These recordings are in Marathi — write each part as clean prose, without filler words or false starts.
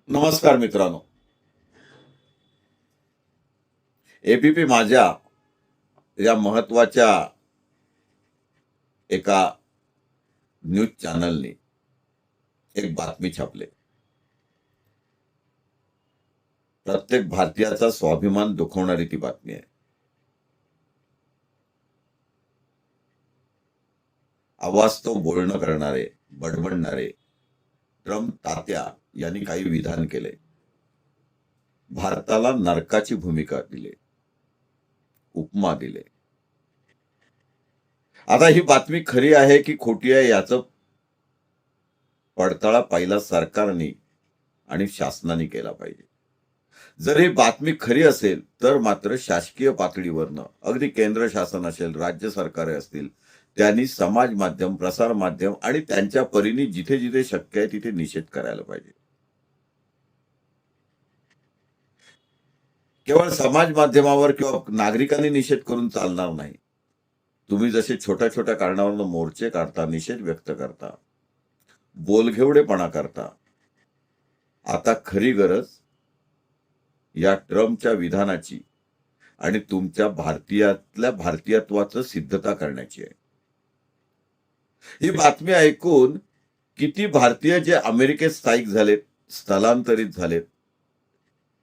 नमस्कार मित्रांनो. एबीपी माझा या महत्वाच्या एका न्यूज चॅनलने एक बातमी छापली. प्रत्येक भारतीयाचा स्वाभिमान दुखवणारी ती बातमी आहे. अवास्तव बोलणं करणारे, बडबडणारे ट्रम्प तात्या यांनी काही विधान केले. भारताला नरकाची भूमिका दिली, उपमा दिले. आता ही बातमी खरी आहे की खोटी आहे याचं पडताळा पहिला सरकारने आणि शासनाने केला पाहिजे. जर ही बातमी खरी असेल तर मात्र शासकीय पातळीवरनं, अगदी केंद्र शासन असेल, राज्य सरकारे असतील, त्यांनी समाज माध्यम, प्रसार माध्यम आणि त्यांच्या परीने जिथे जिथे शक्य आहे तिथे निषेध करायला पाहिजे. केवळ समाज माध्यमावर किंवा नागरिकांनी निषेध करून चालणार नाही. तुम्ही जसे छोट्या छोट्या कारणावरून मोर्चे काढता, निषेध व्यक्त करता, बोलघेवडेपणा करता, आता खरी गरज या ट्रम्पच्या विधानाची आणि तुमच्या भारतीयत्वाचं सिद्धता करण्याची आहे. ही बातमी ऐकून किती भारतीय जे अमेरिकेत स्थायिक झालेत, स्थलांतरित झालेत,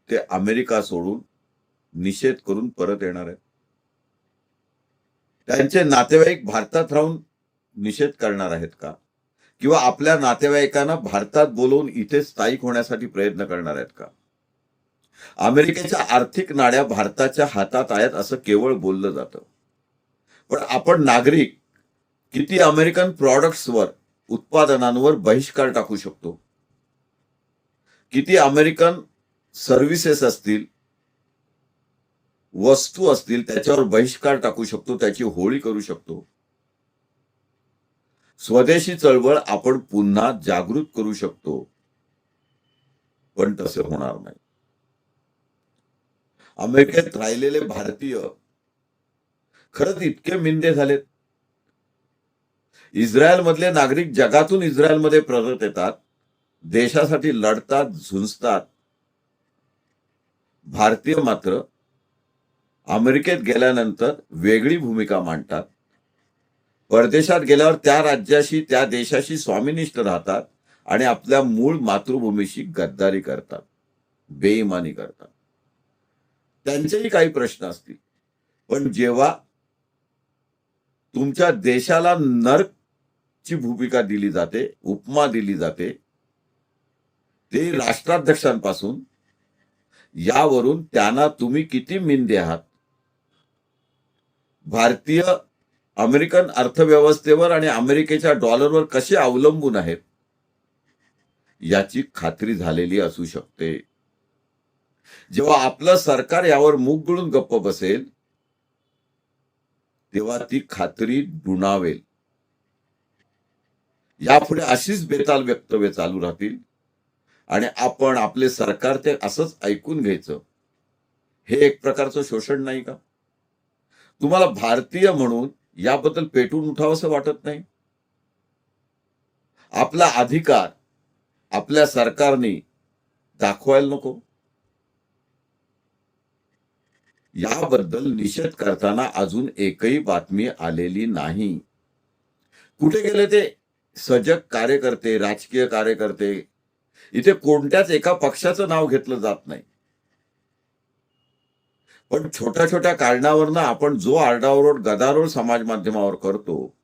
ते अमेरिका सोडून निषेध करून परत येणार आहेत. त्यांचे नातेवाईक भारतात राहून निषेध करणार आहेत का? किंवा आपल्या नातेवाईकांना भारतात बोलवून इथे स्थायिक होण्यासाठी प्रयत्न करणार आहेत का? अमेरिकेच्या आर्थिक नाड्या भारताच्या हातात आहेत असं केवळ बोललं जातं, पण आपण नागरिक किती अमेरिकन प्रॉडक्ट्सवर, उत्पादनांवर बहिष्कार टाकू शकतो? किती अमेरिकन सर्व्हिसेस असतील, वस्तू असतील, त्याच्यावर बहिष्कार टाकू शकतो, त्याची होळी करू शकतो? स्वदेशी चळवळ आपण पुन्हा जागृत करू शकतो, पण तसे होणार नाही. अमेरिकेत राहिलेले भारतीय खरंच इतके मिंदे झालेत. इस्रायल मधले नागरिक जगातून इस्रायलमध्ये परत येतात, देशासाठी लढतात, झुंजतात. भारतीय मात्र अमेरिकेत गेल्यानंतर वेगळी भूमिका मांडतात. परदेशात गेल्यावर त्या राज्याशी, त्या देशाशी स्वामिनिष्ठ राहतात आणि आपल्या मूळ मातृभूमीशी गद्दारी करतात, बेईमानी करतात. त्यांचेही काही प्रश्न असतील, पण जेव्हा तुमच्या देशाला नरकची भूमिका दिली जाते, उपमा दिली जाते, ते राष्ट्राध्यक्षांपासून, यावरून त्यांना तुम्ही किती मिंदे आहात, भारतीय अमेरिकन अर्थव्यवस्थेवर आणि अमेरिकेच्या डॉलरवर कसे अवलंबून आहेत याची खात्री झालेली असू शकते. जेव्हा आपलं सरकार यावर मुग गिळून गप्प बसेल तेव्हा ती खात्री दुणावेल. यापुढे अशीच बेताल वक्तव्य चालू राहतील आणि आपण, आपले सरकार ते असंच ऐकून घ्यायचं. हे एक प्रकारचं शोषण नाही का? तुम्हाला भारतीय म्हणून याबद्दल पेटून उठावंसं वाटत नाही? आपला अधिकार आपल्या सरकारने दाखवायला नको? याबद्दल निषेध करताना अजून एकही बातमी आलेली नाही. कुठे गेले ते सजग कार्यकर्ते, राजकीय कार्यकर्ते? इथे कोणत्याच एका पक्षाचं नाव घेतलं जात नाही, पण छोट्या छोट्या कारणावरनं आपण जो आरडाओरड, गदारोळ समाज माध्यमावर करतो,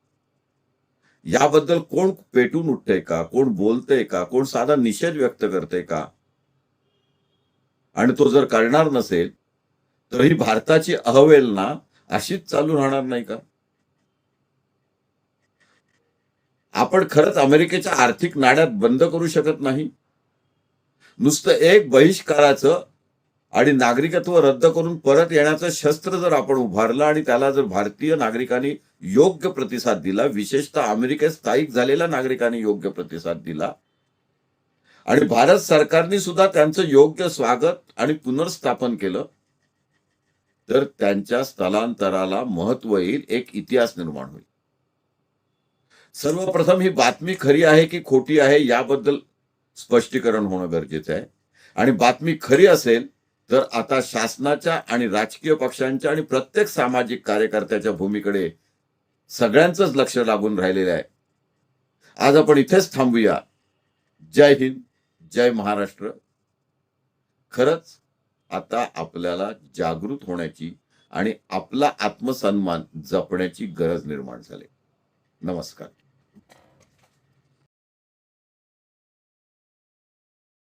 याबद्दल कोण पेटून उठतंय का? कोण बोलतंय का? कोण साधा निषेध व्यक्त करतंय का? आणि तो जर करणार नसेल तर ही भारताची अहवेलना अशीच चालू राहणार नाही का? आपण खरंच अमेरिकेच्या आर्थिक नाड्यात बंद करू शकत नाही? नुसतं एक बहिष्काराचं आणि नागरिकत्व रद्द करून परत येण्याचं शस्त्र जर आपण उभारलं आणि त्याला जर भारतीय नागरिकांनी योग्य प्रतिसाद दिला, विशेषतः अमेरिकेत स्थायिक झालेल्या नागरिकांनी योग्य प्रतिसाद दिला आणि भारत सरकारने सुद्धा त्यांचं योग्य स्वागत आणि पुनर्स्थापन केलं, तर त्यांच्या स्थलांतराला महत्व येईल, एक इतिहास निर्माण होईल. सर्वप्रथम ही बातमी खरी आहे की खोटी आहे याबद्दल स्पष्टीकरण होणं गरजेचं आहे. आणि बातमी खरी असेल तर आता शासनाच्या आणि राजकीय पक्षांच्या आणि प्रत्येक सामाजिक कार्यकर्त्याच्या भूमीकडे सगळ्यांचंच लक्ष लागून राहिलेलं आहे. आज आपण इथेच थांबूया. जय हिंद, जय महाराष्ट्र. खरंच आता आपल्याला जागृत होण्याची आणि आपला आत्मसन्मान जपण्याची गरज निर्माण झाली. नमस्कार.